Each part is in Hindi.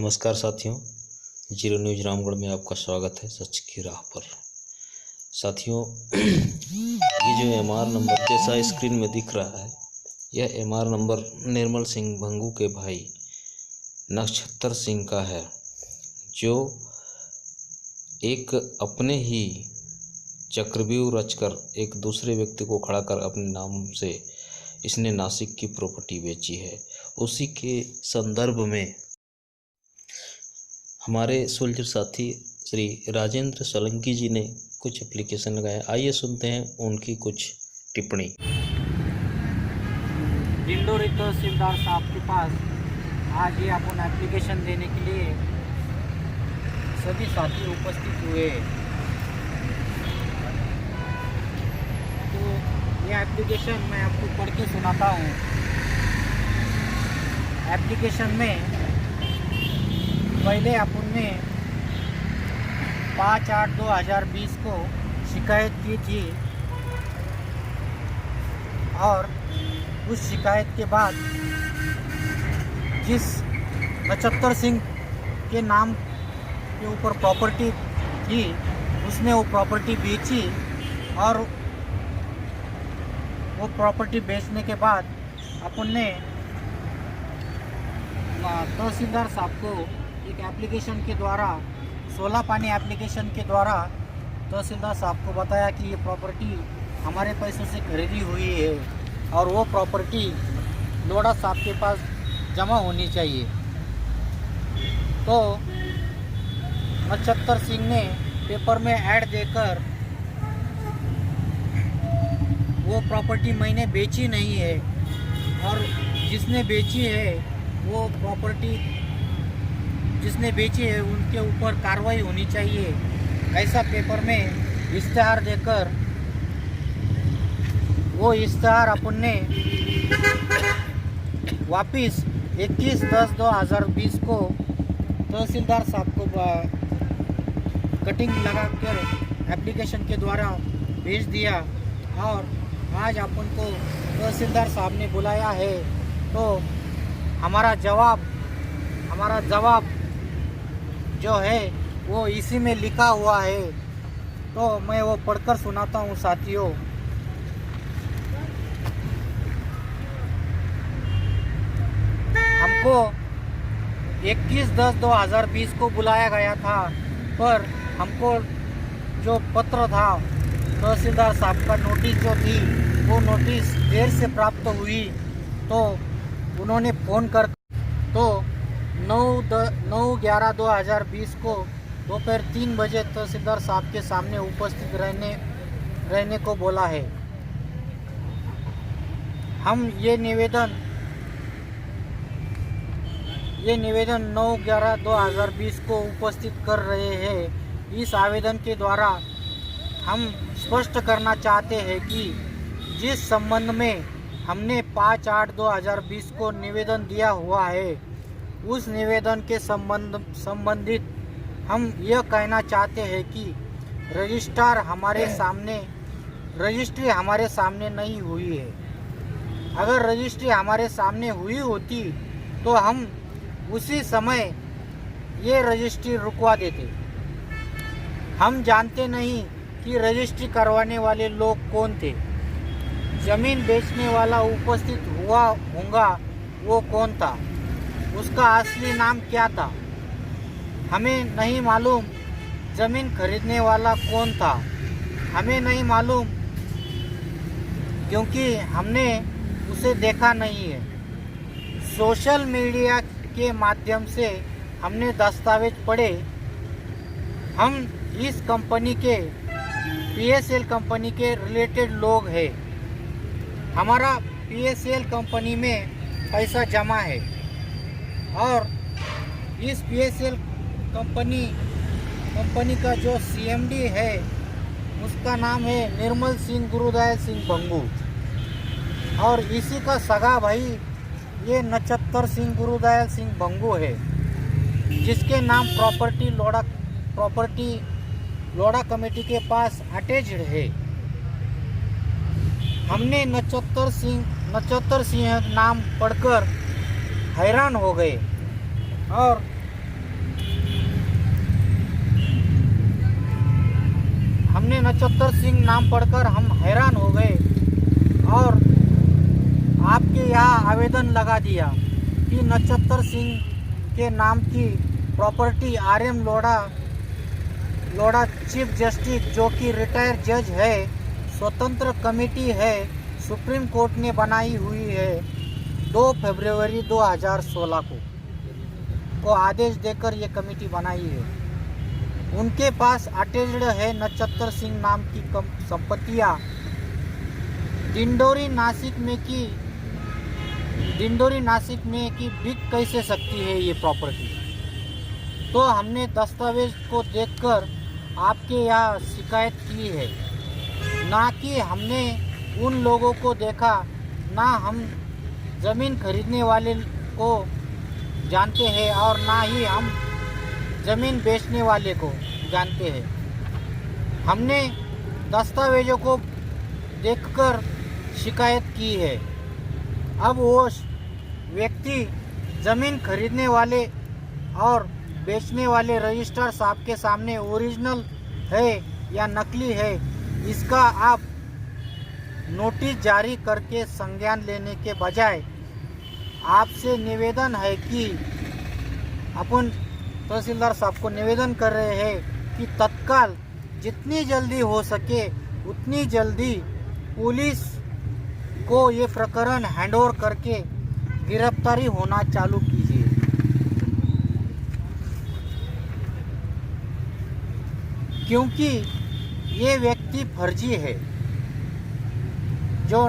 नमस्कार साथियों, जीरो न्यूज रामगढ़ में आपका स्वागत है सच की राह पर। साथियों, ये जो एमआर नंबर जैसा स्क्रीन में दिख रहा है, यह एमआर नंबर निर्मल सिंह भंगू के भाई नक्षत्र सिंह का है, जो एक अपने ही चक्रव्यूह रचकर एक दूसरे व्यक्ति को खड़ा कर अपने नाम से इसने नासिक की प्रॉपर्टी बेची है। उसी के संदर्भ में हमारे सोल्जर साथी श्री राजेंद्र सोलंकी जी ने कुछ एप्लीकेशन लगाए। आइए सुनते हैं उनकी कुछ टिप्पणी। डिंडोरी तहसीलदार साहब के पास आज ये अपन एप्लीकेशन देने के लिए सभी साथी उपस्थित हुए। तो ये एप्लीकेशन मैं आपको पढ़ के सुनाता हूँ। एप्लीकेशन में पहले अपन ने 5/8/2020 को शिकायत की थी और उस शिकायत के बाद जिस नक्षत्र सिंह के नाम के ऊपर प्रॉपर्टी थी उसने वो प्रॉपर्टी बेची और वो प्रॉपर्टी बेचने के बाद अपन ने तहसीलदार साहब को एक एप्लीकेशन के द्वारा 16 पानी एप्लीकेशन के द्वारा तहसीलदार साहब को बताया कि ये प्रॉपर्टी हमारे पैसों से खरीदी हुई है और वो प्रॉपर्टी लोढ़ा साहब के पास जमा होनी चाहिए। तो नक्षत्र सिंह ने पेपर में ऐड देकर वो प्रॉपर्टी मैंने बेची नहीं है और जिसने बेची है वो प्रॉपर्टी जिसने बेची है उनके ऊपर कार्रवाई होनी चाहिए, ऐसा पेपर में इश्तेहार देकर वो इश्तेहार अपन ने वापस 21/10/2020 को तहसीलदार साहब को कटिंग लगाकर एप्लीकेशन के द्वारा भेज दिया और आज अपन को तहसीलदार साहब ने बुलाया है। तो हमारा जवाब जो है वो इसी में लिखा हुआ है, तो मैं वो पढ़कर सुनाता हूँ साथियों। हमको 21/10/2020 को बुलाया गया था, पर हमको जो पत्र था तहसीलदार साहब का नोटिस जो थी वो नोटिस देर से प्राप्त हुई। तो उन्होंने फ़ोन कर 9/11/2020 को दोपहर 3 बजे तहसीलदार साहब के सामने उपस्थित रहने को बोला है। हम ये निवेदन 9/11/2020 को उपस्थित कर रहे हैं। इस आवेदन के द्वारा हम स्पष्ट करना चाहते हैं कि जिस संबंध में हमने 5/8/2020 को निवेदन दिया हुआ है उस निवेदन के संबंधित हम यह कहना चाहते हैं कि रजिस्ट्री हमारे सामने नहीं हुई है। अगर रजिस्ट्री हमारे सामने हुई होती तो हम उसी समय ये रजिस्ट्री रुकवा देते। हम जानते नहीं कि रजिस्ट्री करवाने वाले लोग कौन थे। ज़मीन बेचने वाला उपस्थित होगा वो कौन था, उसका असली नाम क्या था, हमें नहीं मालूम। ज़मीन खरीदने वाला कौन था हमें नहीं मालूम, क्योंकि हमने उसे देखा नहीं है। सोशल मीडिया के माध्यम से हमने दस्तावेज पढ़े। हम इस कंपनी के PSL कंपनी के रिलेटेड लोग हैं। हमारा PSL कंपनी में पैसा जमा है और इस PSL कंपनी का जो CMD है उसका नाम है निर्मल सिंह गुरुदयाल सिंह भंगू और इसी का सगा भाई ये नक्षत्र सिंह गुरुदयाल सिंह भंगू है, जिसके नाम प्रॉपर्टी लोढ़ा कमेटी के पास अटैच्ड है। हमने नक्षत्र सिंह नाम पढ़कर हैरान हो गए और हमने नक्षत्र सिंह नाम पढ़कर हम हैरान हो गए और आपके यहाँ आवेदन लगा दिया कि नक्षत्र सिंह के नाम की property RM Lodha chief justice जो कि रिटायर्ड जज है, स्वतंत्र कमेटी है, सुप्रीम कोर्ट ने बनाई हुई है, 2 फरवरी 2016 को आदेश देकर ये कमेटी बनाई है। उनके पास अटैच्ड है नक्षत्र सिंह नाम की संपत्तियाँ दिंडोरी नासिक में की बिक कैसे सकती है ये प्रॉपर्टी। तो हमने दस्तावेज को देखकर आपके यहाँ शिकायत की है, ना कि हमने उन लोगों को देखा, ना हम ज़मीन खरीदने वाले को जानते हैं और ना ही हम ज़मीन बेचने वाले को जानते हैं। हमने दस्तावेजों को देखकर शिकायत की है। अब वो व्यक्ति ज़मीन खरीदने वाले और बेचने वाले रजिस्ट्रार साहब के सामने ओरिजिनल है या नकली है, इसका आप नोटिस जारी करके संज्ञान लेने के बजाय आपसे निवेदन है कि अपन तहसीलदार साहब को निवेदन कर रहे हैं कि तत्काल जितनी जल्दी हो सके उतनी जल्दी पुलिस को ये प्रकरण हैंडओवर करके गिरफ्तारी होना चालू कीजिए। क्योंकि ये व्यक्ति फर्जी है, जो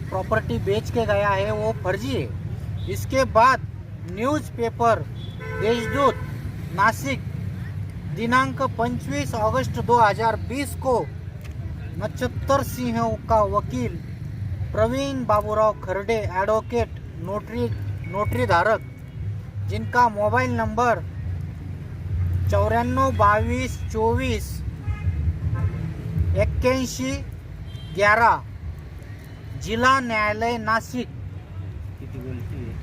प्रॉपर्टी बेच के गया है वो फर्जी है। इसके बाद न्यूज़पेपर देशदूत नासिक दिनांक 25 अगस्त 2020 को नक्षत्र सिंह का वकील प्रवीण बाबूराव खरडे एडवोकेट नोटरी धारक, जिनका मोबाइल नंबर 94 22 24 81 11 जिला न्यायालय नासिक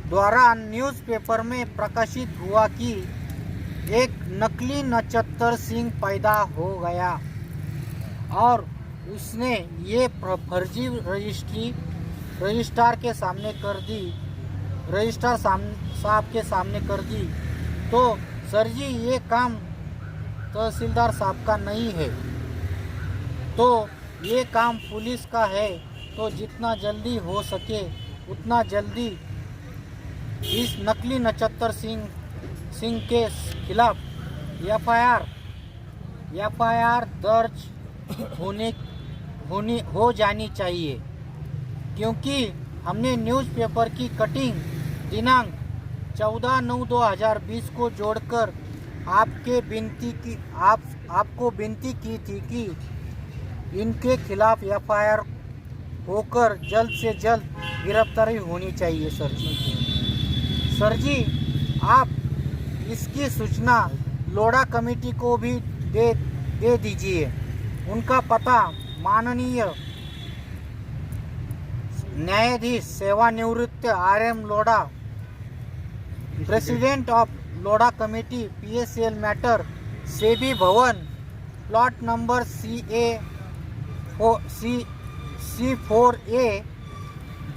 द्वारा न्यूज़पेपर में प्रकाशित हुआ कि एक नकली नक्षत्र सिंह पैदा हो गया और उसने ये फर्जी रजिस्ट्रार के सामने कर दी, रजिस्ट्रार साहब के सामने कर दी। तो सर जी ये काम तहसीलदार साहब का नहीं है, तो ये काम पुलिस का है। तो जितना जल्दी हो सके उतना जल्दी इस नकली नक्षत्र सिंह के खिलाफ एफआईआर दर्ज हो जानी चाहिए, क्योंकि हमने न्यूज़पेपर की कटिंग दिनांक 14/9/2020 को जोड़कर आपको विनती की थी कि इनके खिलाफ एफआईआर होकर जल्द से जल्द गिरफ्तारी होनी चाहिए। सर जी आप इसकी सूचना लोढ़ा कमेटी को भी दे दीजिए। उनका पता माननीय न्यायाधीश सेवानिवृत्त RM Lodha, president of Lodha committee PSL matter, SEBI Bhavan, plot number C4A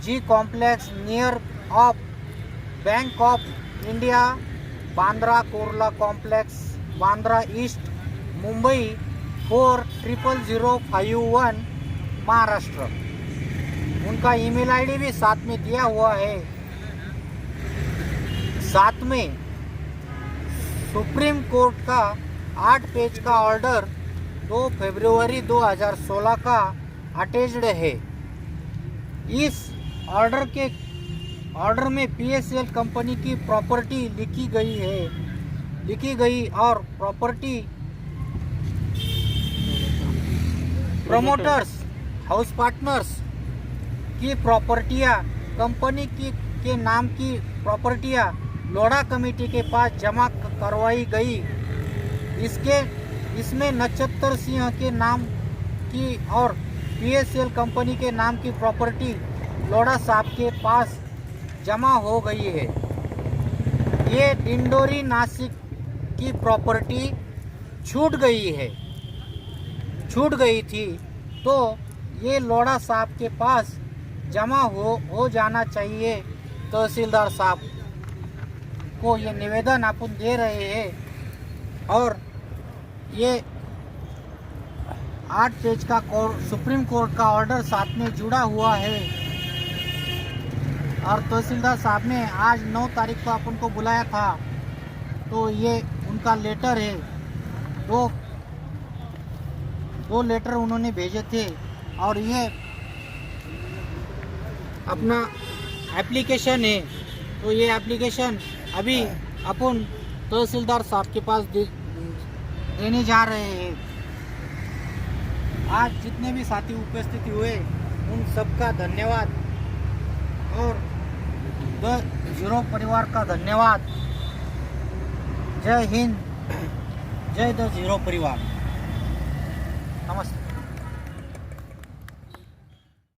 G complex near off bank of India, Bandra Kurla complex, Bandra east, Mumbai 400051 Maharashtra. उनका ईमेल ID भी साथ में दिया हुआ है। साथ में सुप्रीम कोर्ट का 8 पेज का ऑर्डर 2 फरवरी 2016 का अटैच्ड है। इस ऑर्डर में PSL कंपनी की प्रॉपर्टी लिखी गई और प्रॉपर्टी प्रमोटर्स, हाउस पार्टनर्स की प्रॉपर्टियां कंपनी के नाम की प्रॉपर्टियां लोढ़ा कमेटी के पास जमा करवाई गई। इसमें नक्षत्र सिंह के नाम की और PSL कंपनी के नाम की प्रॉपर्टी लोढ़ा साहब के पास जमा हो गई है। ये दिंडोरी नासिक की प्रॉपर्टी छूट छूट गई थी तो ये लोढ़ा साहब के पास जमा हो जाना चाहिए। तहसीलदार साहब को ये निवेदन अपन दे रहे हैं और ये 8 पेज का सुप्रीम कोर्ट का ऑर्डर साथ में जुड़ा हुआ है। और तहसीलदार साहब ने आज 9 तारीख को अपन को बुलाया था, तो ये उनका लेटर है। दो लेटर उन्होंने भेजे थे और ये अपना एप्लीकेशन है। तो ये एप्लीकेशन अभी अपन तहसीलदार साहब के पास देने जा रहे हैं। आज जितने भी साथी उपस्थित हुए उन सबका धन्यवाद और द जीरो परिवार का धन्यवाद। जय हिंद, जय द जीरो परिवार। नमस्ते।